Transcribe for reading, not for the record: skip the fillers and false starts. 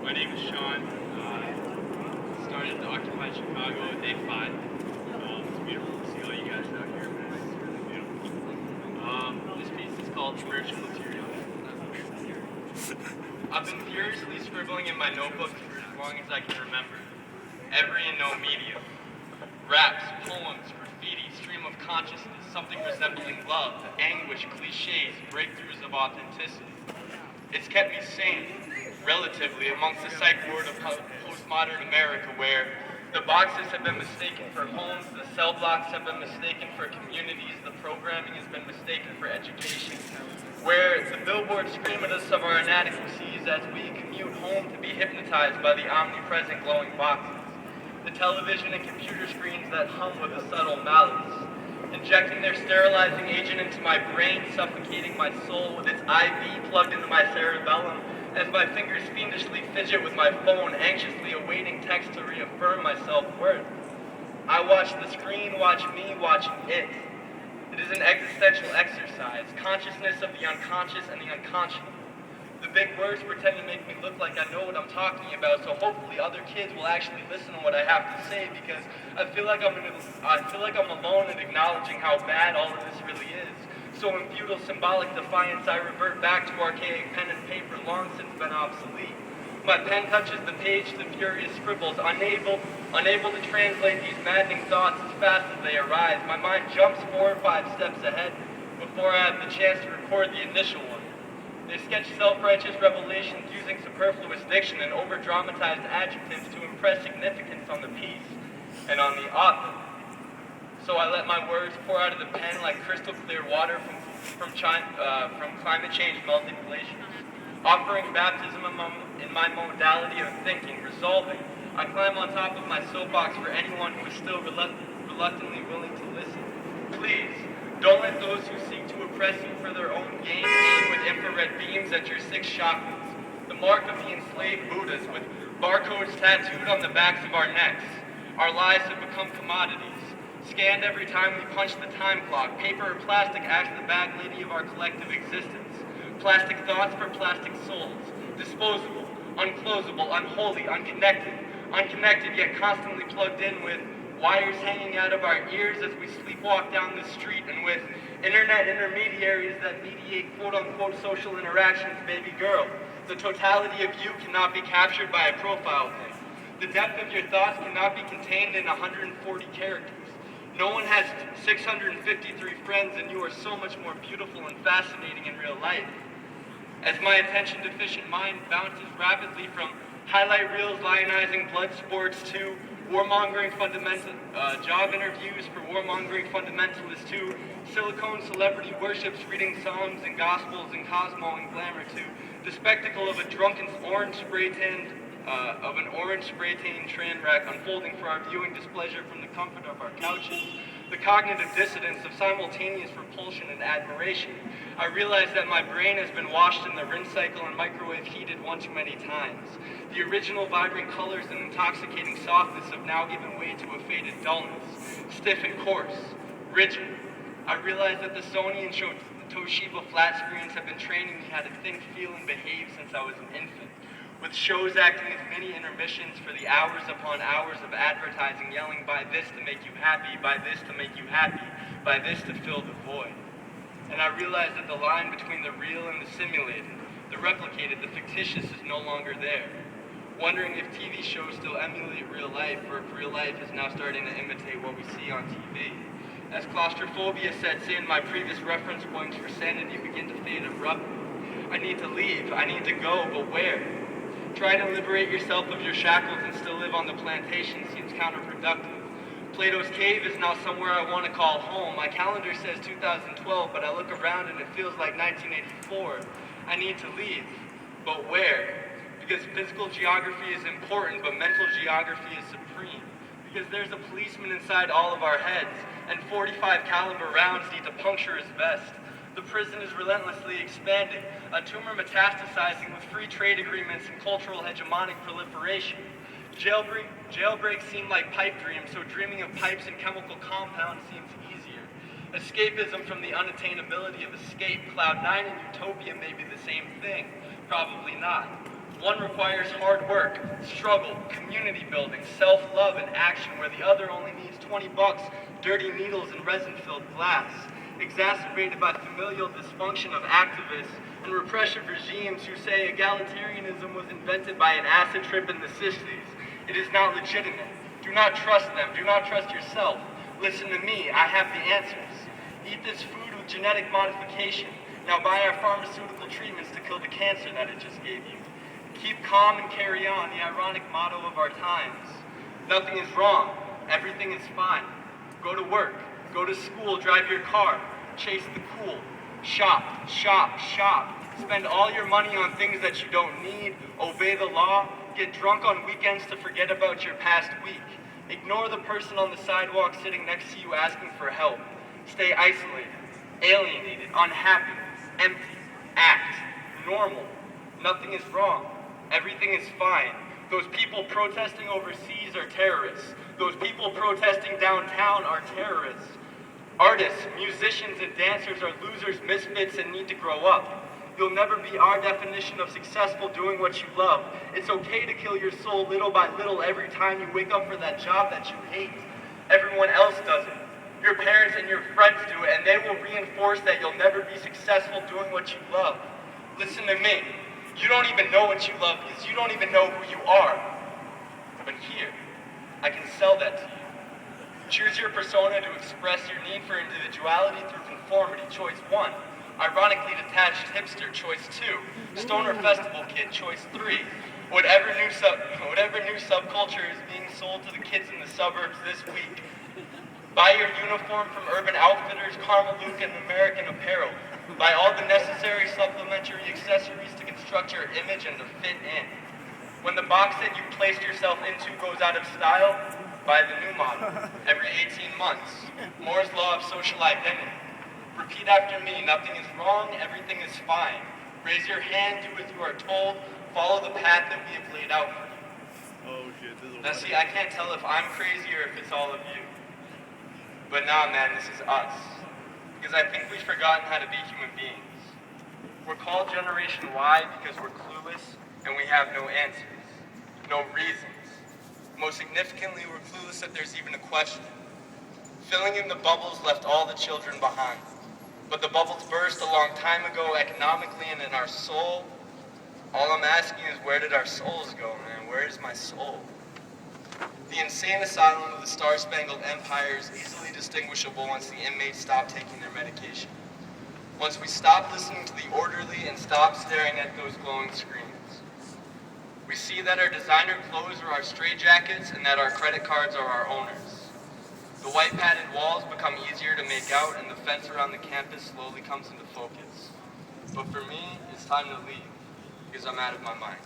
My name is Sean. Started to occupy Chicago at day 5. It's beautiful to see all you guys out here, man. It's really beautiful. This piece is called Spiritual Material. I've been furiously scribbling in my notebook for as long as I can remember. Every and no medium. Raps, poems, graffiti, stream of consciousness, something resembling love, anguish, cliches, breakthroughs of authenticity. It's kept me sane, relatively, amongst the psych ward of postmodern America, where the boxes have been mistaken for homes, the cell blocks have been mistaken for communities, the programming has been mistaken for education, where the billboards scream at us of our inadequacies as we commute home to be hypnotized by the omnipresent glowing boxes, the television and computer screens that hum with a subtle malice, injecting their sterilizing agent into my brain, suffocating my soul with its IV plugged into my cerebellum as my fingers fiendishly fidget with my phone, anxiously awaiting text to reaffirm my self-worth. I watch the screen, watch me, watch it. It is an existential exercise, consciousness of the unconscious and the unconscionable. The big words pretend to make me look like I know what I'm talking about, so hopefully other kids will actually listen to what I have to say, because I feel like I'm alone in acknowledging how bad all of this really is. So in futile symbolic defiance, I revert back to archaic pen and paper, long since been obsolete. My pen touches the page to furious scribbles, unable to translate these maddening thoughts as fast as they arise. My mind jumps 4 or 5 steps ahead before I have the chance to record the initial one. They sketch self-righteous revelations using superfluous diction and over-dramatized adjectives to impress significance on the piece and on the author. So I let my words pour out of the pen like crystal clear water from climate change melting glaciers. Offering baptism in my modality of thinking, resolving, I climb on top of my soapbox for anyone who is still reluctantly willing to listen. Please, don't let those who seek to oppress you for their own gain aim with infrared beams at your 6 chakras, the mark of the enslaved Buddhas with barcodes tattooed on the backs of our necks. Our lives have become commodities, scanned every time we punch the time clock. Paper or plastic acts the bag lady of our collective existence. Plastic thoughts for plastic souls, disposable, unclosable, unholy, unconnected yet constantly plugged in with wires hanging out of our ears as we sleepwalk down the street, and with internet intermediaries that mediate quote-unquote social interactions. Baby girl, the totality of you cannot be captured by a profile pic. The depth of your thoughts cannot be contained in 140 characters. No one has 653 friends, and you are so much more beautiful and fascinating in real life. As my attention-deficient mind bounces rapidly from highlight reels lionizing blood sports to warmongering job interviews for warmongering fundamentalists to silicone celebrity worships reading psalms and gospels and Cosmo and glamour to the spectacle of an orange spray tan train wreck unfolding for our viewing displeasure from the comfort of our couches, the cognitive dissonance of simultaneous repulsion and admiration. I realize that my brain has been washed in the rinse cycle and microwave heated one too many times. The original vibrant colors and intoxicating softness have now given way to a faded dullness, stiff and coarse, rigid. I realize that the Sony and Toshiba flat screens have been training me how to think, feel, and behave since I was an infant, with shows acting as mini intermissions for the hours upon hours of advertising yelling, buy this to make you happy, buy this to make you happy, buy this to fill the void. And I realize that the line between the real and the simulated, the replicated, the fictitious is no longer there. Wondering if TV shows still emulate real life, or if real life is now starting to imitate what we see on TV. As claustrophobia sets in, my previous reference points for sanity begin to fade abruptly. I need to leave, I need to go, but where? Trying to liberate yourself of your shackles and still live on the plantation seems counterproductive. Plato's cave is now somewhere I want to call home. My calendar says 2012, but I look around and it feels like 1984. I need to leave, but where? Because physical geography is important, but mental geography is supreme. Because there's a policeman inside all of our heads, and 45 caliber rounds need to puncture his vest. The prison is relentlessly expanding, a tumor metastasizing with free trade agreements and cultural hegemonic proliferation. Jailbreaks seem like pipe dreams, so dreaming of pipes and chemical compounds seems easier. Escapism from the unattainability of escape. Cloud 9 and utopia may be the same thing. Probably not. One requires hard work, struggle, community building, self-love, and action, where the other only needs 20 bucks, dirty needles, and resin-filled glass, exacerbated by familial dysfunction of activists and repressive regimes who say egalitarianism was invented by an acid trip in the 60s. It is not legitimate. Do not trust them. Do not trust yourself. Listen to me. I have the answers. Eat this food with genetic modification. Now buy our pharmaceutical treatments to kill the cancer that it just gave you. Keep calm and carry on, the ironic motto of our times. Nothing is wrong. Everything is fine. Go to work. Go to school. Drive your car. Chase the cool. Shop, shop, shop. Spend all your money on things that you don't need. Obey the law. Get drunk on weekends to forget about your past week. Ignore the person on the sidewalk sitting next to you asking for help. Stay isolated, alienated, unhappy, empty, act normal. Nothing is wrong. Everything is fine. Those people protesting overseas are terrorists. Those people protesting downtown are terrorists. Artists, musicians, and dancers are losers, misfits, and need to grow up. You'll never be our definition of successful doing what you love. It's okay to kill your soul little by little every time you wake up for that job that you hate. Everyone else does it. Your parents and your friends do it, and they will reinforce that you'll never be successful doing what you love. Listen to me. You don't even know what you love because you don't even know who you are. But here, I can sell that to you. Choose your persona to express your need for individuality through conformity, choice 1. Ironically detached hipster, choice 2. Stoner festival kid, choice 3. Whatever new subculture is being sold to the kids in the suburbs this week. Buy your uniform from Urban Outfitters, Karma-Luke, and American Apparel. Buy all the necessary supplementary accessories to construct your image and to fit in. When the box that you placed yourself into goes out of style, buy the new model every 18 months. Moore's law of social identity. Repeat after me. Nothing is wrong. Everything is fine. Raise your hand. Do as you are told. Follow the path that we have laid out for you. Oh shit, this is Now see, I can't tell if I'm crazy or if it's all of you. But nah, man, this is us. Because I think we've forgotten how to be human beings. We're called Generation Y because we're clueless and we have no answers, no reasons. Most significantly, we're clueless that there's even a question. Filling in the bubbles left all the children behind. But the bubbles burst a long time ago economically and in our soul. All I'm asking is, where did our souls go, man? Where is my soul? The insane asylum of the Star-Spangled Empire is easily distinguishable once the inmates stop taking their medication. Once we stop listening to the orderly and stop staring at those glowing screens. We see that our designer clothes are our straitjackets and that our credit cards are our owners. The white padded walls become easier to make out and the fence around the campus slowly comes into focus. But for me, it's time to leave because I'm out of my mind.